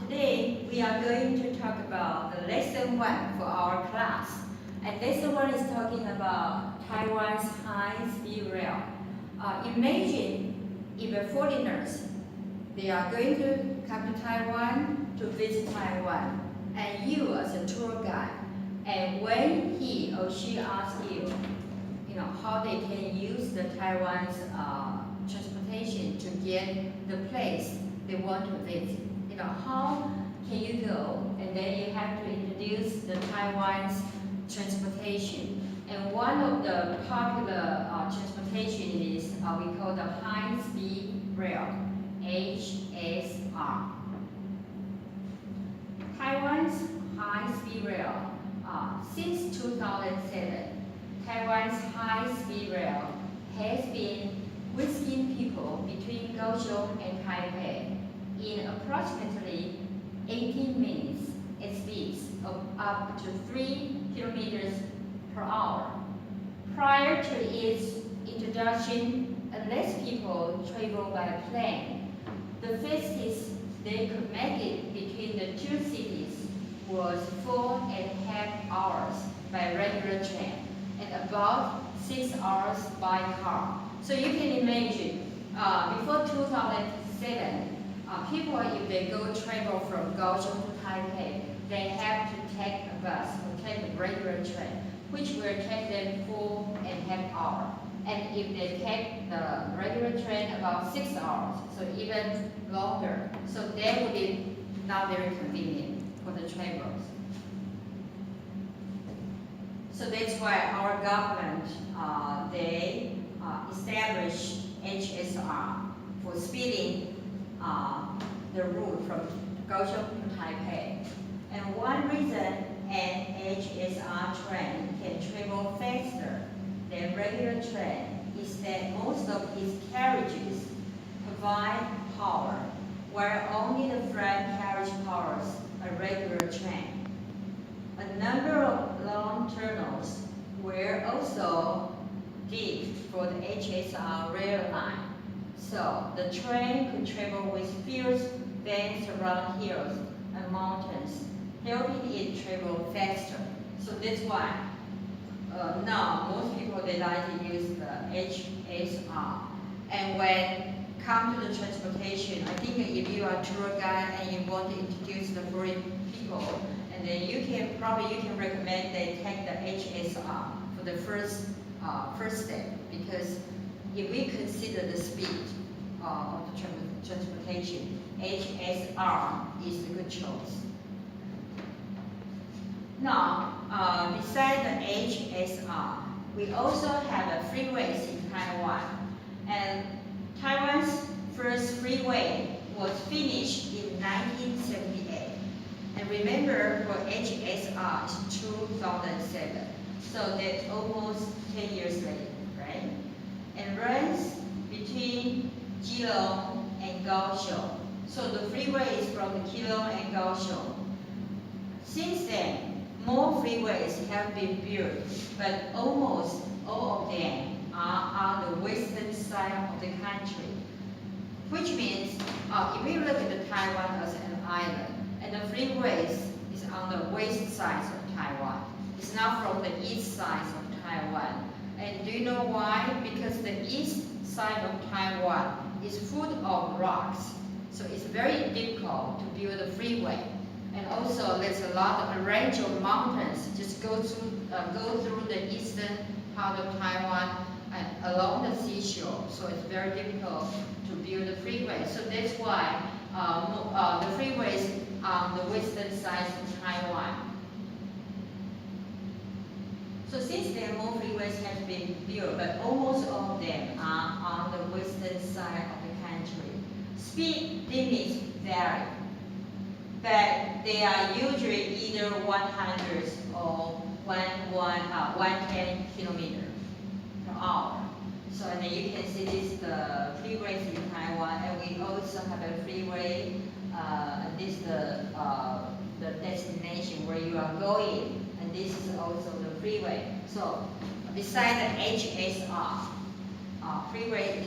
Today we are going to talk about the lesson 1 for our class. And lesson 1 is talking about Taiwan's high-speed rail. Imagine if the foreigners, they are going to come to Taiwan to visit Taiwan, and you as a tour guide, and when he or she asks you, how they can use the Taiwan's transportation to get the place they want to visit. How can you go? And then you have to introduce the Taiwan's transportation. And one of the popular transportation is we call the high-speed rail, HSR. Taiwan's high-speed rail, since 2007, Taiwan's high-speed rail has been whisking people between Kaohsiung and Taipei in approximately 18 minutes at speeds of up to 3 kilometers per hour. Prior to its introduction, unless people travel by plane, the fastest they could make it between the two cities was 4.5 hours by regular train and about 6 hours by car. So you can imagine, before 2007, people, if they go travel from Kaohsiung to Taipei, they have to take a bus or take a regular train, which will take them 4.5 hours. And if they take the regular train, about 6 hours, so even longer. So that would be not very convenient for the travelers. So that's why our government, they established HSR for speeding the route from Kaohsiung to Taipei. And one reason an HSR train can travel faster than regular train is that most of its carriages provide power, where only the front carriage powers a regular train. A number of long tunnels were also dig for the HSR rail line. So the train could travel with fierce bends around hills and mountains, helping it travel faster. So that's why now most people, they like to use the HSR. And when come to the transportation, I think if you are a tour guide and you want to introduce the foreign people, and then you can recommend they take the HSR for the first step, because if we consider the speed of the transportation, HSR is a good choice. Now, besides the HSR, we also have freeways in Taiwan. And Taiwan's first freeway was finished in 1978. And remember, for HSR is 2007. So that's almost 10 years later, right? And runs between Keelung and Kaohsiung. So the freeway is from Keelung and Kaohsiung. Since then, more freeways have been built, but almost all of them are on the western side of the country. Which means, if we look at the Taiwan as an island, and the freeways is on the west side of Taiwan. It's not from the east side of Taiwan. And do you know why? Because the east side of Taiwan is full of rocks. So it's very difficult to build a freeway. And also there's a range of mountains just go through the eastern part of Taiwan and along the seashore. So it's very difficult to build a freeway. So that's why the freeways on the western side of Taiwan. So since then, more freeways have been built, but almost all of them are on the western side of the country. Speed limits vary, but they are usually either 100 or 110 kilometers per hour. So and then you can see this is the freeways in Taiwan, and we also have a freeway. This is the destination where you are going, and this is also the freeway. So besides the HSR, freeway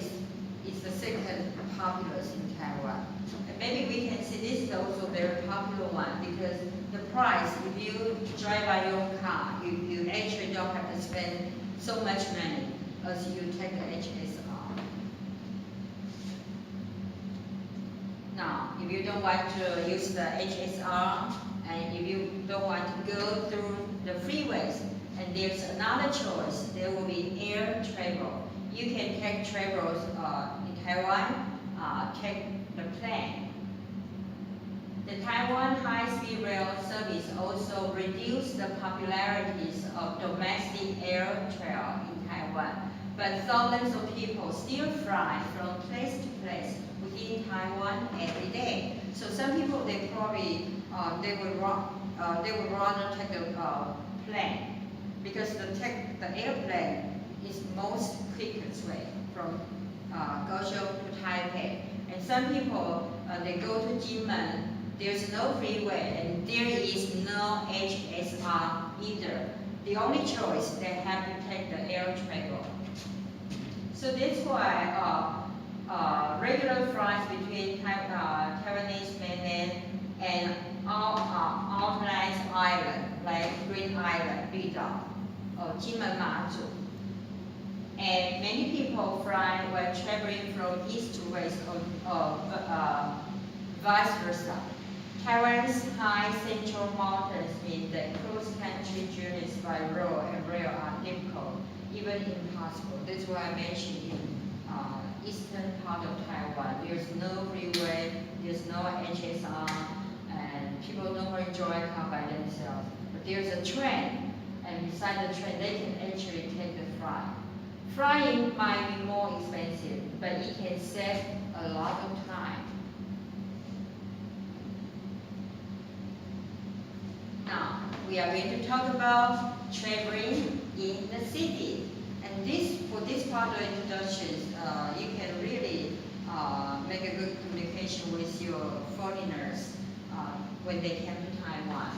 is the second popular in Taiwan. And maybe we can see this is also the very popular one because the price, if you drive by your car, you actually don't have to spend so much money as you take the HSR. Now, if you don't want to use the HSR, and if you don't want to go through the freeways, and there's another choice, there will be air travel. You can take travels in Taiwan, take the plane. The Taiwan high-speed rail service also reduced the popularities of domestic air travel in Taiwan, but thousands of people still fly from place to place within Taiwan every day. So some people, they probably they would rather take a plane because the airplane is most quickest way from Kaohsiung to Taipei. And some people they go to Jinmen. There's no freeway and there is no HSR either. The only choice, they have to take the air travel. So that's why regular flights between Taiwanese mainland and outlying island like Green Island, Bidao, or Jinmen Maju. And many people fly when traveling from east to west or vice versa. Taiwan's high central mountains mean that cross-country journeys by road and rail are difficult, even impossible. That's why I mentioned in eastern part of Taiwan, there's no freeway, there's no HSR, and people normally drive car by themselves. But there's a train, and beside the train, they can actually take the flight. Flying might be more expensive, but it can save a lot of time. Now, we are going to talk about traveling in the city. And for this part of introductions, you can really make a good communication with your foreigners when they come to Taiwan.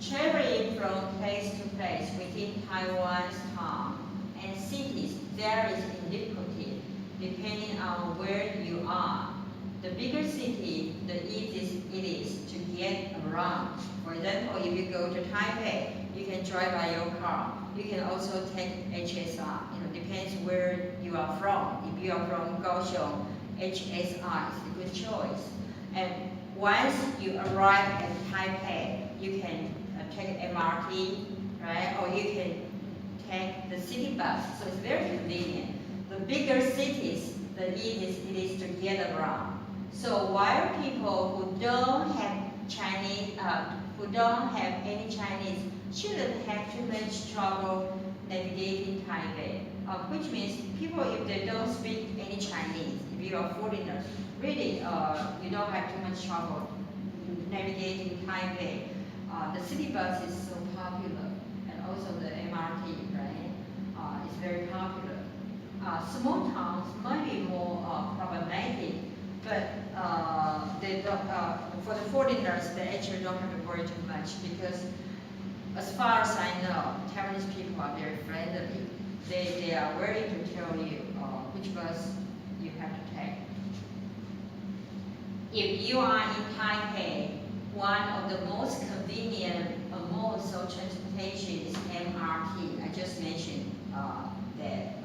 Traveling from place to place within Taiwan's town and cities varies in difficulty depending on where you are. The bigger city, the easier it is to get around. For example, if you go to Taipei, you can drive by your car. You can also take HSR. Depends where you are from. If you are from Kaohsiung, HSR is a good choice. And once you arrive at Taipei, you can take MRT, right? Or you can take the city bus. So it's very convenient. The bigger cities, the easiest it is to get around. So while people who don't have any Chinese shouldn't have too much trouble navigating Taipei, which means people, if they don't speak any Chinese, if you are foreigners, really you don't have too much trouble navigating Taipei. The city bus is so popular, and also the MRT, right? It's very popular. Small towns might be more problematic, but they don't, for the foreigners, they actually don't have to worry too much because, as far as I know, Taiwanese people are very friendly. They are willing to tell you which bus you have to take. If you are in Taipei, one of the most convenient modes of transportation is MRT. I just mentioned that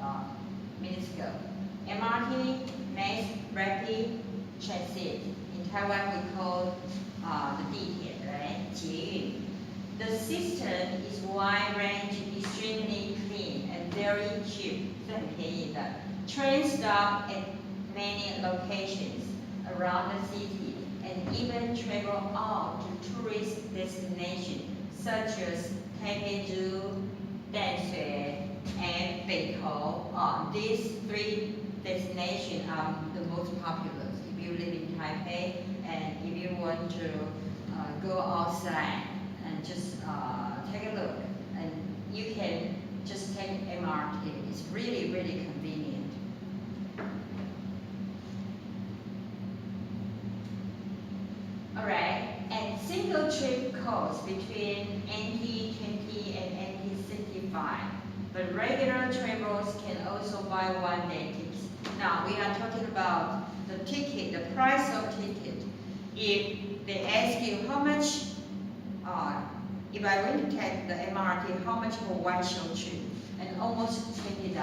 minutes ago. MRT means rapid transit. In Taiwan, we call the 地铁, right? 捷运. The system is wide range, extremely clean, and very cheap. 是很便宜的. Trains stop at many locations around the city and even travel out to tourist destinations such as Taipei Zoo, Danshui, and Beitou. These three destinations are the most popular if you live in Taipei and if you want to go outside and just take a look. And you can just take MRT. It's really, really convenient. Alright, and single trip costs between NT 20 and NT 65. But regular travelers can also buy one-day tickets. Now we are talking about the ticket, the price of ticket. if they ask you how much, if I went to take the MRT, how much for one short trip? And almost $20.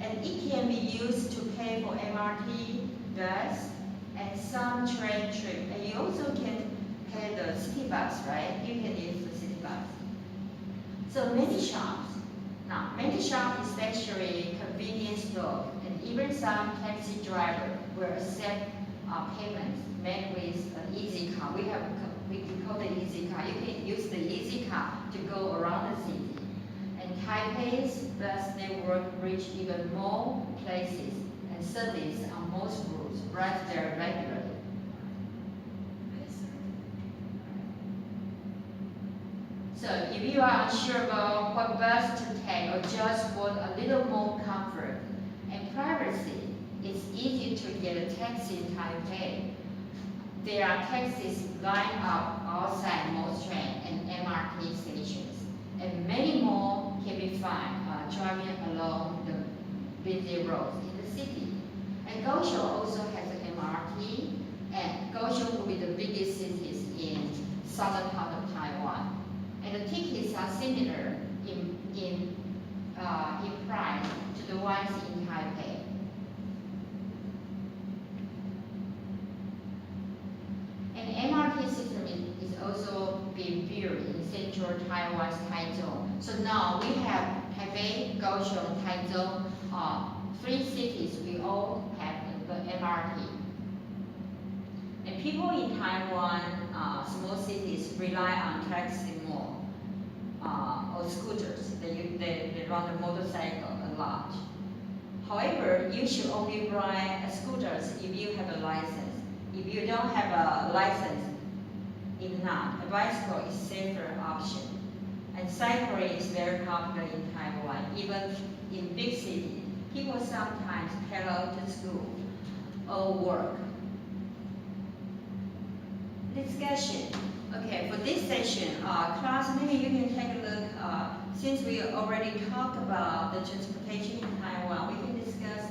And it can be used to pay for MRT, bus, and some train trip. And you also can pay the city bus, right? You can use the city bus. So many shops. Now, many shops, especially convenience store, and even some taxi driver will accept payments made with an easy car. We call it easy car. You can use the easy car to go around the city. And Taipei's bus network reach even more places and service on most routes right there regularly. So if you are unsure about what bus to take or just want a little more comfort and privacy, it's easy to get a taxi in Taipei. There are taxis lined up outside most train and MRT stations, and many more can be found driving along the busy roads in the city. And Kaohsiung also has an MRT, and Kaohsiung will be the biggest cities in southern part of Taiwan. And the tickets are similar in price to the ones in Taipei. And MRT system is also being built in central Taiwan's Taichung. So now we have Taipei, Kaohsiung, Taichung, three cities. We all have the MRT. And people in Taiwan, small cities, rely on taxi more. Or scooters, they run a motorcycle a lot. However, you should only ride scooters if you have a license. If you don't have a license, if not, a bicycle is a safer option. And cycling is very popular in Taiwan, even in big cities. People sometimes pedal to school or work. Discussion. Okay, for this session, class, maybe you can take a look. Since we already talked about the transportation in Taiwan, we can discuss,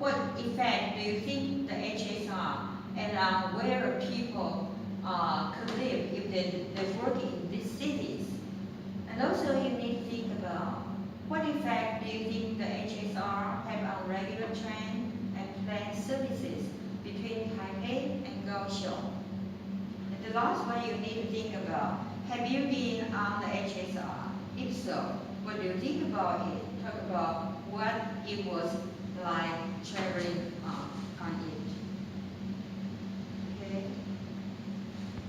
what effect do you think the HSR and where people could live if they work in these cities. And also, you need to think about what effect do you think the HSR have on regular train and plane services between Taipei and Kaohsiung. The last one you need to think about, have you been on the HSR? If so, what do you think about it? Talk about what it was like traveling on it. Okay?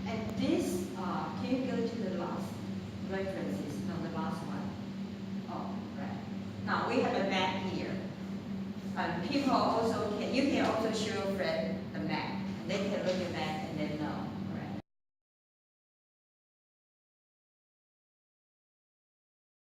And this, can you go to the last references? No, the last one. Oh, right. Now we have a map here. People also you can also show a friend the map. They can look at that.